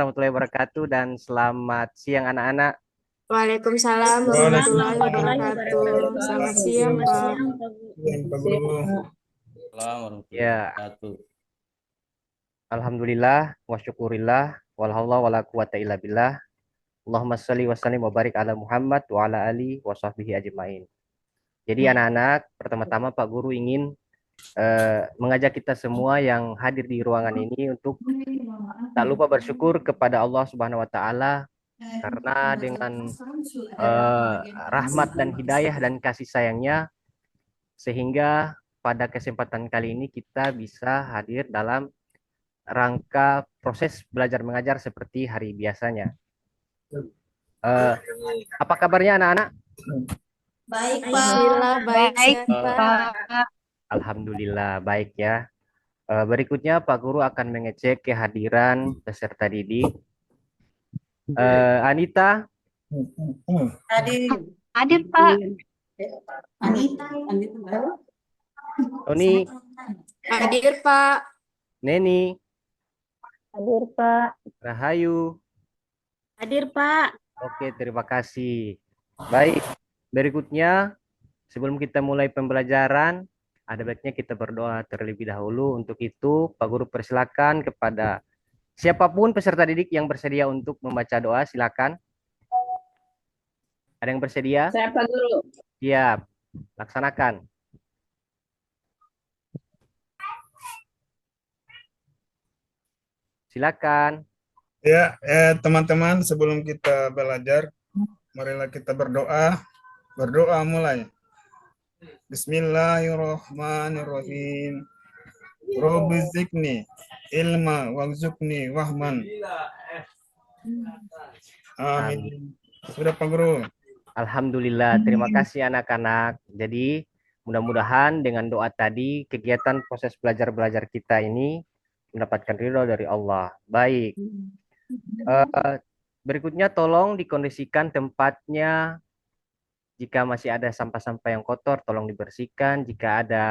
warahmatullahi wabarakatuh dan selamat siang anak-anak. Waalaikumsalam warahmatullahi wabarakatuh. Selamat siang, Selamat Pak. siang, Pak Guru. Yang Pak Guru. Assalamualaikum warahmatullahi Ya, wabarakatuh. alhamdulillah wa syukurillah wal haula wala quwata illa billah. Allahumma shalli wa sallim wa barik ala Muhammad wa ala ali wa sahbihi ajmain. Jadi anak-anak, pertama-tama Pak Guru ingin mengajak kita semua yang hadir di ruangan ini untuk tak lupa bersyukur kepada Allah Subhanahu wa taala karena dengan eh, rahmat dan hidayah dan kasih sayangnya sehingga pada kesempatan kali ini kita bisa hadir dalam rangka proses belajar mengajar seperti hari biasanya. Apa kabarnya anak-anak? Baik, Pak. Alhamdulillah baik, Baik, Pak. Alhamdulillah baik ya. Berikutnya Pak Guru akan mengecek kehadiran peserta didik. Anita, Hadir. Hadir, Pak. Anita. Tony, Hadir, Pak. Neni, Hadir, Pak. Rahayu. Hadir, Pak. Oke, terima kasih. Baik, berikutnya sebelum kita mulai pembelajaran, ada baiknya kita berdoa terlebih dahulu. Untuk itu, Pak Guru persilakan kepada siapapun peserta didik yang bersedia untuk membaca doa, silakan. Ada yang bersedia? Saya, Pak Guru. Siap, laksanakan. Silakan. Ya, teman-teman, sebelum kita belajar, marilah kita berdoa. Berdoa mulai. Bismillahirrahmanirrahim. Rabbi zidni ilma warzuqni wahman. Amin. Sudah Pak Guru. Alhamdulillah, terima kasih anak-anak. Jadi mudah-mudahan dengan doa tadi kegiatan proses belajar-belajar kita ini mendapatkan ridho dari Allah. Baik. Berikutnya tolong dikondisikan tempatnya. Jika masih ada sampah-sampah yang kotor, tolong dibersihkan. Jika ada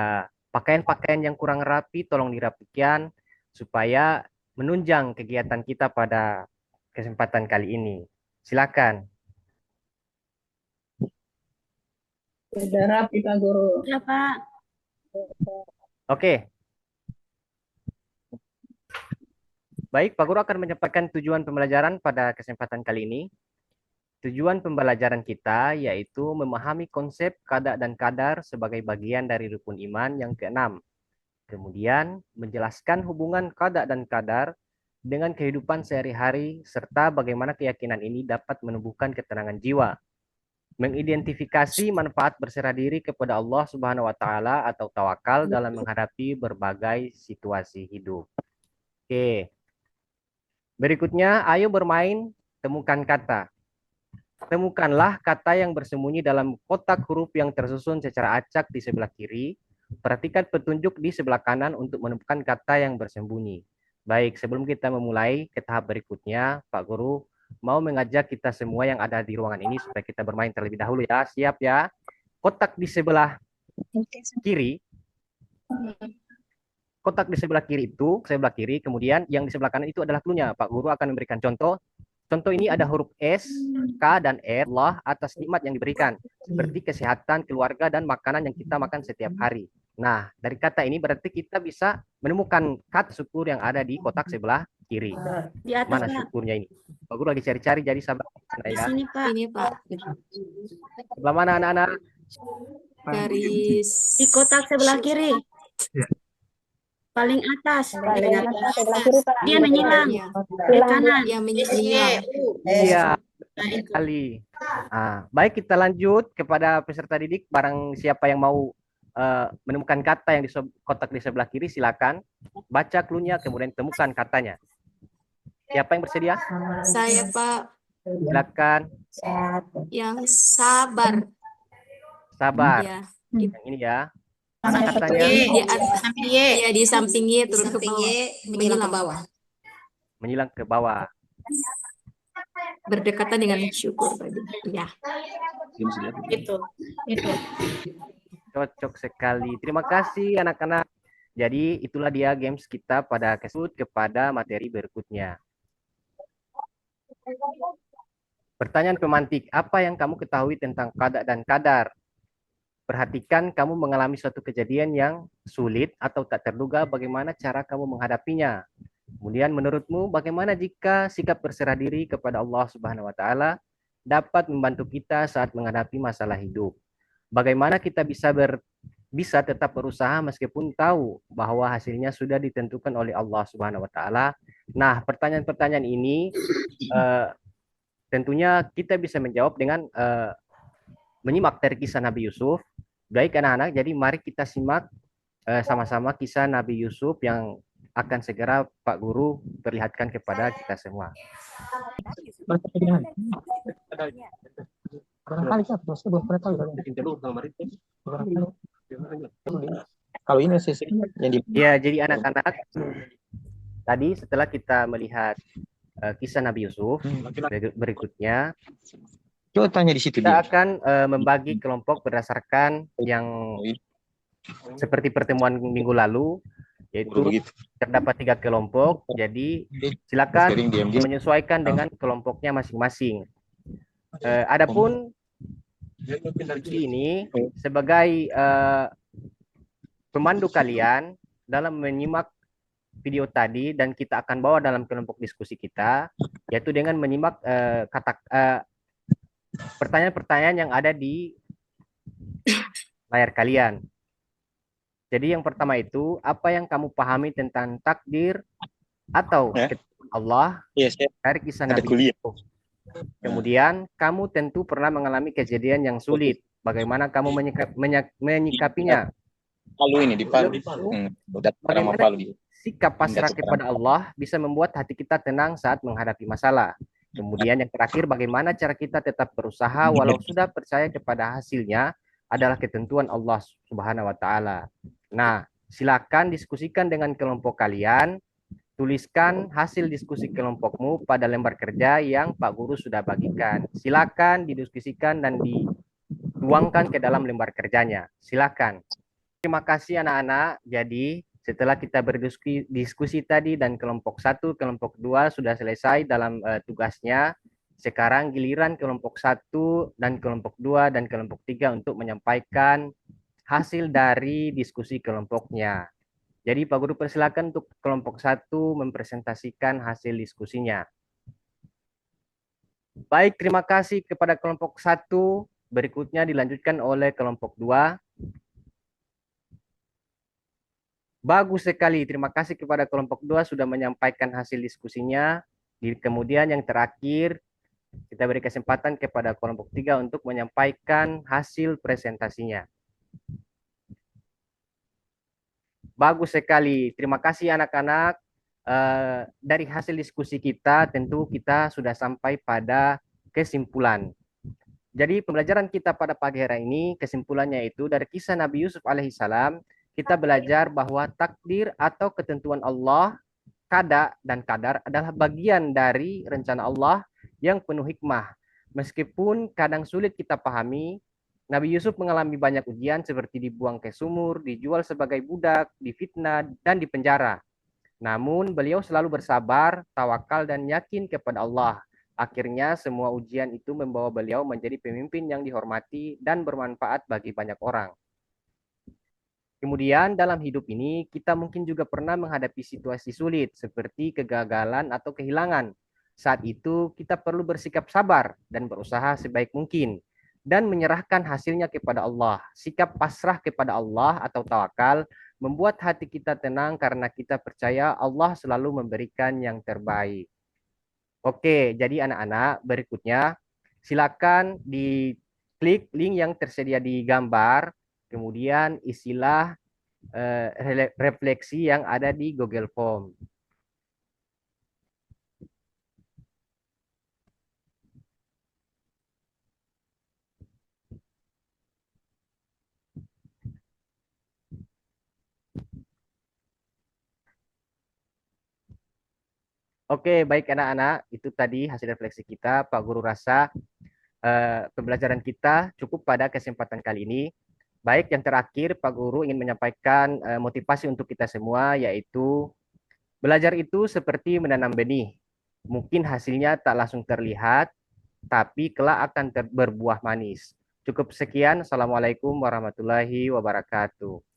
pakaian-pakaian yang kurang rapi, tolong dirapikan supaya menunjang kegiatan kita pada kesempatan kali ini. Silakan. Sudah rapi, Pak Guru. Ya, Pak. Oke. Baik, Pak Guru akan menyampaikan tujuan pembelajaran pada kesempatan kali ini. Tujuan pembelajaran kita yaitu memahami konsep kada dan kadar sebagai bagian dari rukun iman yang keenam. Kemudian menjelaskan hubungan kada dan kadar dengan kehidupan sehari-hari serta bagaimana keyakinan ini dapat menumbuhkan ketenangan jiwa. Mengidentifikasi manfaat berserah diri kepada Allah Subhanahu wa taala atau tawakal dalam menghadapi berbagai situasi hidup. Oke. Berikutnya, ayo bermain temukan kata. Temukanlah kata yang bersembunyi dalam kotak huruf yang tersusun secara acak di sebelah kiri. Perhatikan petunjuk di sebelah kanan untuk menemukan kata yang bersembunyi. Baik, sebelum kita memulai ke tahap berikutnya, Pak Guru mau mengajak kita semua yang ada di ruangan ini supaya kita bermain terlebih dahulu ya. Siap ya? Kotak di sebelah kiri. Kotak di sebelah kiri itu, sebelah kiri, kemudian yang di sebelah kanan itu adalah clue-nya. Pak Guru akan memberikan contoh. Contoh ini ada huruf S, K, dan R, Allah atas nikmat yang diberikan, seperti kesehatan, keluarga, dan makanan yang kita makan setiap hari. Nah, dari kata ini berarti kita bisa menemukan kata syukur yang ada di kotak sebelah kiri. Di atas, Mana Pak. syukurnya ini? Pak Guru lagi cari-cari, jadi sabar Di ya. sini, Pak. Ini, Pak. Sebelah mana anak-anak? Garis. Di kotak sebelah kiri. Paling atas. Paling atas, sebelah kiri, Pak. Dia menyilang. Ya, Di kanan. yang menyilang. Iya, Nah, itu. sekali. Baik, kita lanjut kepada peserta didik. Barang siapa yang mau menemukan kata yang di kotak di sebelah kiri, silakan baca clue-nya, kemudian temukan katanya. Siapa yang bersedia? Saya, Pak, Silakan. yang sabar. Sabar. Ya, Yang ini ya. Mana katanya? di atas. Samping Y. Ya, di samping Y turun ke Samping bawah. Y, menyilang ke bawah. Menyilang ke bawah. Berdekatan dengan syukur tadi. Ya. Itu. Itu. Cocok sekali. Terima kasih anak-anak. Jadi itulah dia games kita pada kesempatan kepada materi berikutnya. Pertanyaan pemantik, apa yang kamu ketahui tentang qada dan qadar? Perhatikan kamu mengalami suatu kejadian yang sulit atau tak terduga, bagaimana cara kamu menghadapinya. Kemudian menurutmu bagaimana jika sikap berserah diri kepada Allah Subhanahu wa taala dapat membantu kita saat menghadapi masalah hidup? Bagaimana kita bisa tetap berusaha meskipun tahu bahwa hasilnya sudah ditentukan oleh Allah Subhanahu wa taala? Nah, pertanyaan-pertanyaan ini tentunya kita bisa menjawab dengan menyimak dari kisah Nabi Yusuf. Baik anak-anak, jadi mari kita simak sama-sama kisah Nabi Yusuf yang akan segera Pak Guru perlihatkan kepada kita semua. Kalau ini sih yang Ya, jadi anak-anak, tadi setelah kita melihat kisah Nabi Yusuf, berikutnya coba tanya di situ kita akan membagi kelompok berdasarkan yang seperti pertemuan minggu lalu, yaitu terdapat 3 kelompok. Jadi silakan menyesuaikan dengan kelompoknya masing-masing. Adapun ini sebagai pemandu kalian dalam menyimak video tadi, dan kita akan bawa dalam kelompok diskusi kita, yaitu dengan menyimak pertanyaan-pertanyaan yang ada di layar kalian. Jadi yang pertama itu, apa yang kamu pahami tentang takdir atau Allah dari kisah Nabi Yusuf? Kemudian kamu tentu pernah mengalami kejadian yang sulit. Bagaimana kamu menyikapinya? Palu ini di Palu. Bagaimana sikap pasrah kepada Allah bisa membuat hati kita tenang saat menghadapi masalah. Kemudian yang terakhir, bagaimana cara kita tetap berusaha walau sudah percaya kepada hasilnya adalah ketentuan Allah Subhanahu wa taala. Nah, silakan diskusikan dengan kelompok kalian. Tuliskan hasil diskusi kelompokmu pada lembar kerja yang Pak Guru sudah bagikan. Silakan didiskusikan dan dituangkan ke dalam lembar kerjanya. Silakan. Terima kasih anak-anak. Jadi setelah kita berdiskusi tadi dan kelompok 1, kelompok 2 sudah selesai dalam tugasnya, sekarang giliran kelompok 1 dan kelompok 2 dan kelompok 3 untuk menyampaikan hasil dari diskusi kelompoknya. Jadi Pak Guru persilakan untuk kelompok 1 mempresentasikan hasil diskusinya. Baik, terima kasih kepada kelompok 1. Berikutnya dilanjutkan oleh kelompok 2. Bagus sekali, terima kasih kepada kelompok 2 sudah menyampaikan hasil diskusinya. Kemudian yang terakhir, kita beri kesempatan kepada kelompok 3 untuk menyampaikan hasil presentasinya. Bagus sekali, terima kasih anak-anak. Dari hasil diskusi kita, tentu kita sudah sampai pada kesimpulan. Jadi pembelajaran kita pada pagi hari ini, kesimpulannya itu dari kisah Nabi Yusuf alaihissalam, kita belajar bahwa takdir atau ketentuan Allah, qada dan qadar adalah bagian dari rencana Allah yang penuh hikmah. Meskipun kadang sulit kita pahami, Nabi Yusuf mengalami banyak ujian seperti dibuang ke sumur, dijual sebagai budak, difitnah, dan dipenjara. Namun beliau selalu bersabar, tawakal, dan yakin kepada Allah. Akhirnya semua ujian itu membawa beliau menjadi pemimpin yang dihormati dan bermanfaat bagi banyak orang. Kemudian dalam hidup ini kita mungkin juga pernah menghadapi situasi sulit seperti kegagalan atau kehilangan. Saat itu kita perlu bersikap sabar dan berusaha sebaik mungkin dan menyerahkan hasilnya kepada Allah. Sikap pasrah kepada Allah atau tawakal membuat hati kita tenang karena kita percaya Allah selalu memberikan yang terbaik. Oke, jadi anak-anak berikutnya silakan diklik link yang tersedia di gambar. Kemudian isilah refleksi yang ada di Google Form. Oke, baik anak-anak, itu tadi hasil refleksi kita. Pak Guru rasa pembelajaran kita cukup pada kesempatan kali ini. Baik, yang terakhir Pak Guru ingin menyampaikan motivasi untuk kita semua, yaitu belajar itu seperti menanam benih. Mungkin hasilnya tak langsung terlihat, tapi kelak akan berbuah manis. Cukup sekian. Assalamualaikum warahmatullahi wabarakatuh.